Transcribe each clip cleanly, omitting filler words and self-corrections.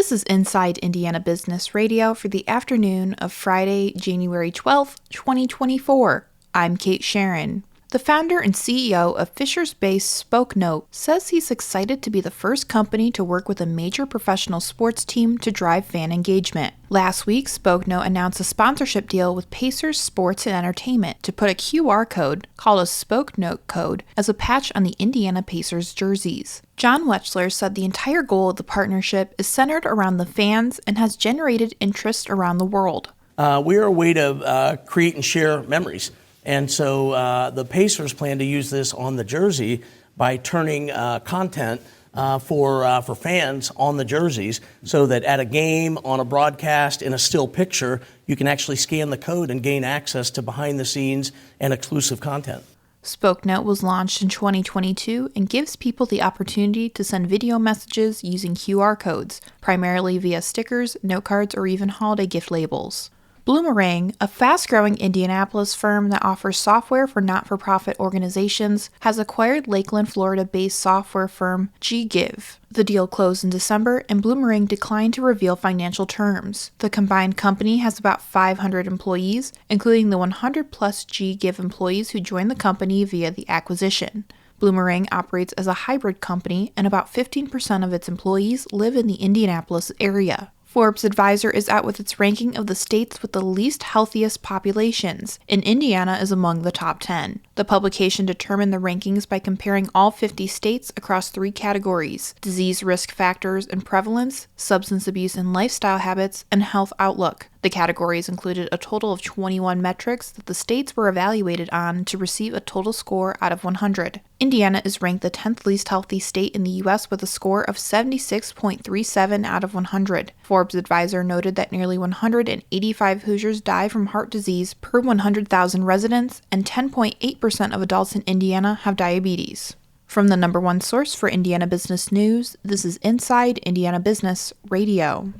This is Inside Indiana Business Radio for the afternoon of Friday, January 12th, 2024. I'm Kate Sharon. The founder and CEO of Fishers-based SpokeNote says he's excited to be the first company to work with a major professional sports team to drive fan engagement. Last week, SpokeNote announced a sponsorship deal with Pacers Sports and Entertainment to put a QR code, called a SpokeNote code, as a patch on the Indiana Pacers jerseys. John Wechsler said the entire goal of the partnership is centered around the fans and has generated interest around the world. We are a way to create and share memories. And so the Pacers plan to use this on the jersey by turning content for fans on the jerseys so that at a game, on a broadcast, in a still picture, you can actually scan the code and gain access to behind the scenes and exclusive content. SpokeNote was launched in 2022 and gives people the opportunity to send video messages using QR codes, primarily via stickers, note cards, or even holiday gift labels. Bloomerang, a fast-growing Indianapolis firm that offers software for not-for-profit organizations, has acquired Lakeland, Florida-based software firm GGive. The deal closed in December, and Bloomerang declined to reveal financial terms. The combined company has about 500 employees, including the 100-plus GGive employees who joined the company via the acquisition. Bloomerang operates as a hybrid company, and about 15% of its employees live in the Indianapolis area. Forbes Advisor is out with its ranking of the states with the least healthiest populations, and Indiana is among the top 10. The publication determined the rankings by comparing all 50 states across 3 categories: disease risk factors and prevalence, substance abuse and lifestyle habits, and health outlook. The categories included a total of 21 metrics that the states were evaluated on to receive a total score out of 100. Indiana is ranked the 10th least healthy state in the U.S. with a score of 76.37 out of 100. Forbes Advisor noted that nearly 185 Hoosiers die from heart disease per 100,000 residents, and 10.8% of adults in Indiana have diabetes. From the #1 source for Indiana business news, this is Inside Indiana Business Radio.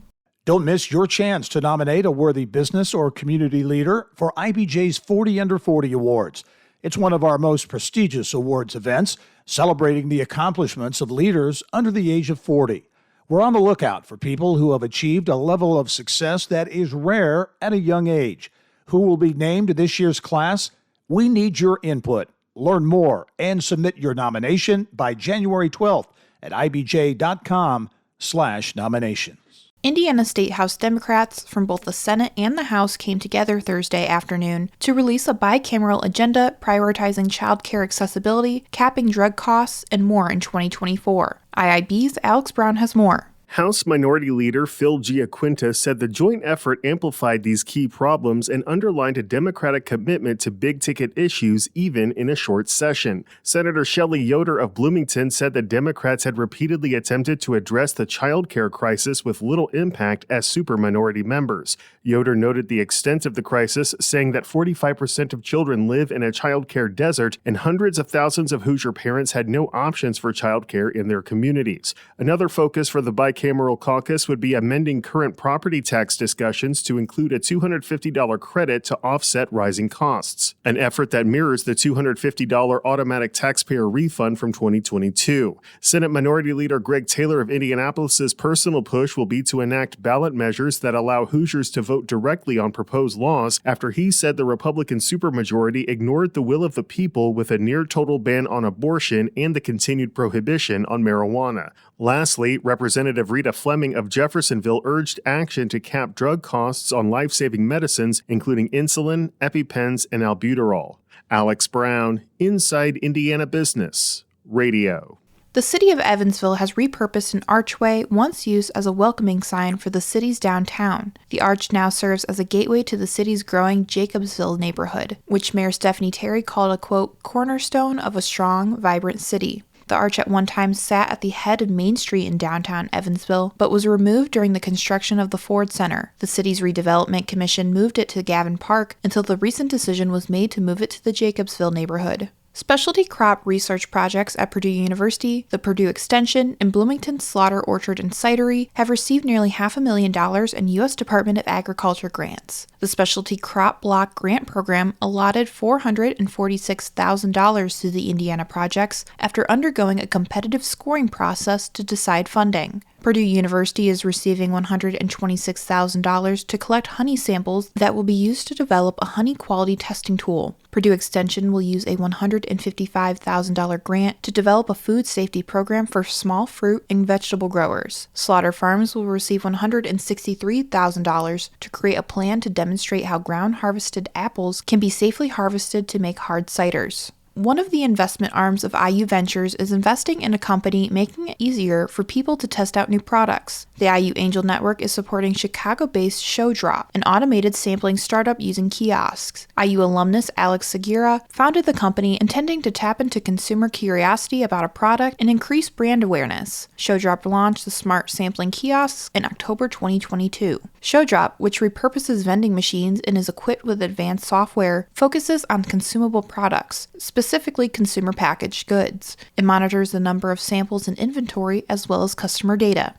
Don't miss your chance to nominate a worthy business or community leader for IBJ's 40 Under 40 Awards. It's one of our most prestigious awards events, celebrating the accomplishments of leaders under the age of 40. We're on the lookout for people who have achieved a level of success that is rare at a young age. Who will be named this year's class? We need your input. Learn more and submit your nomination by January 12th at ibj.com/nomination. Indiana State House Democrats from both the Senate and the House came together Thursday afternoon to release a bicameral agenda prioritizing child care accessibility, capping drug costs, and more in 2024. IIB's Alex Brown has more. House Minority Leader Phil Giaquinta said the joint effort amplified these key problems and underlined a Democratic commitment to big-ticket issues even in a short session. Senator Shelley Yoder of Bloomington said the Democrats had repeatedly attempted to address the child care crisis with little impact as super-minority members. Yoder noted the extent of the crisis, saying that 45% of children live in a child care desert and hundreds of thousands of Hoosier parents had no options for child care in their communities. Another focus for the bicameral caucus would be amending current property tax discussions to include a $250 credit to offset rising costs, an effort that mirrors the $250 automatic taxpayer refund from 2022. Senate Minority Leader Greg Taylor of Indianapolis's personal push will be to enact ballot measures that allow Hoosiers to vote directly on proposed laws after he said the Republican supermajority ignored the will of the people with a near-total ban on abortion and the continued prohibition on marijuana. Lastly, Representative Rita Fleming of Jeffersonville urged action to cap drug costs on life-saving medicines, including insulin, EpiPens, and albuterol. Alex Brown, Inside Indiana Business Radio. The city of Evansville has repurposed an archway once used as a welcoming sign for the city's downtown. The arch now serves as a gateway to the city's growing Jacobsville neighborhood, which Mayor Stephanie Terry called a, quote, cornerstone of a strong, vibrant city. The arch at one time sat at the head of Main Street in downtown Evansville, but was removed during the construction of the Ford Center. The city's redevelopment commission moved it to Gavin Park until the recent decision was made to move it to the Jacobsville neighborhood. Specialty crop research projects at Purdue University, the Purdue Extension, and Bloomington Slaughter Orchard and Cidery have received nearly $500,000 in U.S. Department of Agriculture grants. The Specialty Crop Block Grant Program allotted $446,000 to the Indiana projects after undergoing a competitive scoring process to decide funding. Purdue University is receiving $126,000 to collect honey samples that will be used to develop a honey quality testing tool. Purdue Extension will use a $155,000 grant to develop a food safety program for small fruit and vegetable growers. Slaughter Farms will receive $163,000 to create a plan to demonstrate how ground-harvested apples can be safely harvested to make hard ciders. One of the investment arms of IU Ventures is investing in a company making it easier for people to test out new products. The IU Angel Network is supporting Chicago-based ShowDrop, an automated sampling startup using kiosks. IU alumnus Alex Segura founded the company intending to tap into consumer curiosity about a product and increase brand awareness. ShowDrop launched the smart sampling kiosks in October 2022. ShowDrop, which repurposes vending machines and is equipped with advanced software, focuses on consumable products, specifically consumer packaged goods. It monitors the number of samples in inventory as well as customer data.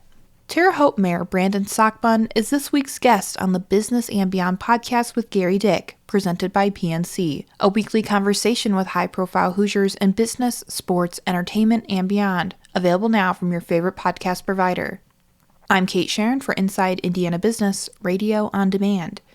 Terre Haute Mayor Brandon Sockbun is this week's guest on the Business and Beyond podcast with Gary Dick, presented by PNC, a weekly conversation with high-profile Hoosiers in business, sports, entertainment, and beyond, available now from your favorite podcast provider. I'm Kate Sharon for Inside Indiana Business, Radio on Demand.